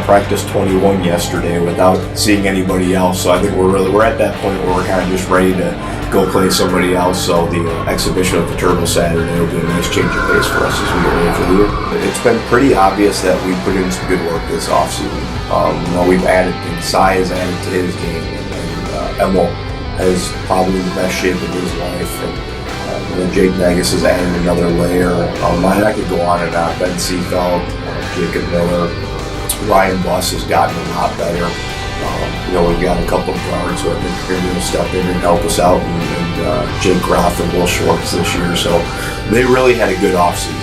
practice 21 yesterday without seeing anybody else. So I think we're at that point where we're kind of just ready to go play somebody else. So the exhibition of the Turbo Saturday will be a nice change of pace for us as we get ready for the year. It's been pretty obvious that we put in some good work this offseason. We've added things. Sai has added to his game, and Emil has probably the best shape of his life. And Jake Negus has added another layer. I could go on and on. Ben Seefeld, Jacob Miller, Ryan Buss has gotten a lot better. We've got a couple of guards who I think are going to step in and help us out, and Jake Groff and Will Schwartz this year. So they really had a good offseason.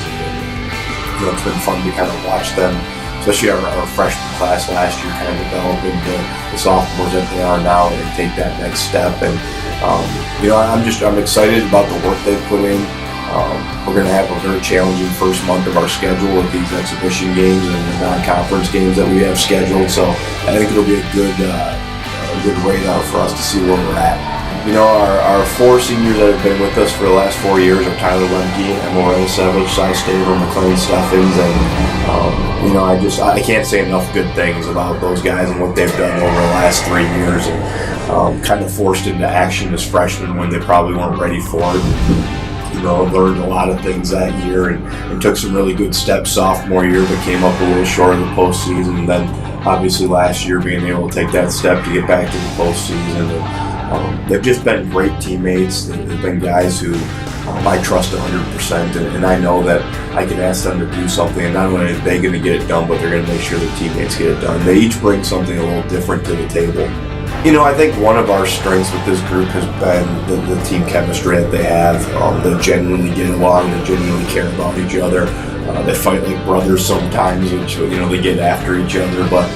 It's been fun to kind of watch them, especially our freshman class last year, kind of develop into the sophomores that they are now and take that next step. And I'm excited about the work they've put in. We're going to have a very challenging first month of our schedule with these exhibition games and the non-conference games that we have scheduled. So I think it'll be a good radar for us to see where we're at. Our four seniors that have been with us for the last 4 years are Tyler Lemke, Emil Radosevich, Cy Staver, McLean Steffens, and I can't say enough good things about those guys and what they've done over the last 3 years, and kind of forced into action as freshmen when they probably weren't ready for it. Learned a lot of things that year and took some really good steps sophomore year, but came up a little short of the postseason. And then obviously last year being able to take that step to get back to the postseason. And, they've just been great teammates. They've been guys who I trust 100%, and I know that I can ask them to do something, and not only are they going to get it done, but they're going to make sure their teammates get it done. They each bring something a little different to the table. I think one of our strengths with this group has been the team chemistry that they have. They genuinely get along. They genuinely care about each other. They fight like brothers sometimes, which they get after each other. But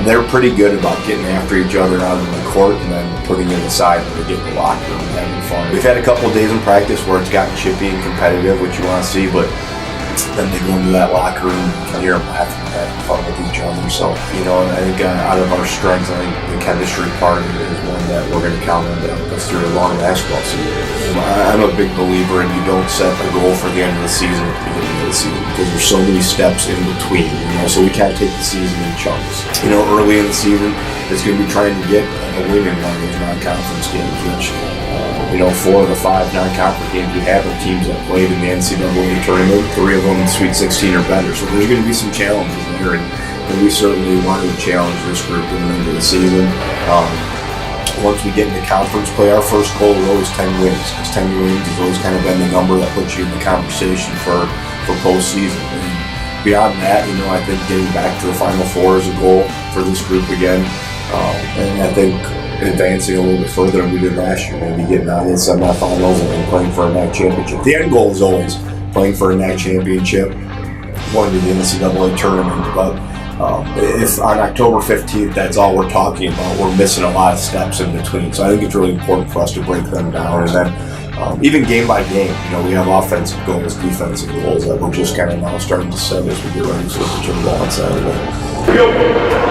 they're pretty good about getting after each other out on the court and then putting it aside when they get in the locker room and having fun. We've had a couple of days in practice where it's gotten chippy and competitive, which you want to see, but then they go into that locker room and hear them laughing and having fun with each other. So, I think out of our strengths, I think the chemistry part is one that we're going to count on to help us through a long basketball season. I'm a big believer in you don't set a goal for the end of the season at the beginning of the season because there's so many steps in between, so we can't take the season in chunks. Early in the season, it's going to be trying to get a win in one of those non-conference games, which 4 of the 5 non-conference games we have are teams that played in the NCAA tournament, 3 of them in Sweet 16 or better. So there's going to be some challenges there, and we certainly want to challenge this group going into the season. Once we get into conference play, our first goal is always 10 wins, because 10 wins has always kind of been the number that puts you in the conversation for postseason. And beyond that, I think getting back to the Final Four is a goal for this group again. And I think advancing a little bit further than we did last year, maybe getting out in the semifinals and playing for a NAC championship. The end goal is always playing for a NAC championship, going to the NCAA tournament, but if on October 15th that's all we're talking about, we're missing a lot of steps in between. So I think it's really important for us to break them down, and then even game by game, we have offensive goals, defensive goals that we're just kind of now starting to set as we get ready for the Turbo on Saturday.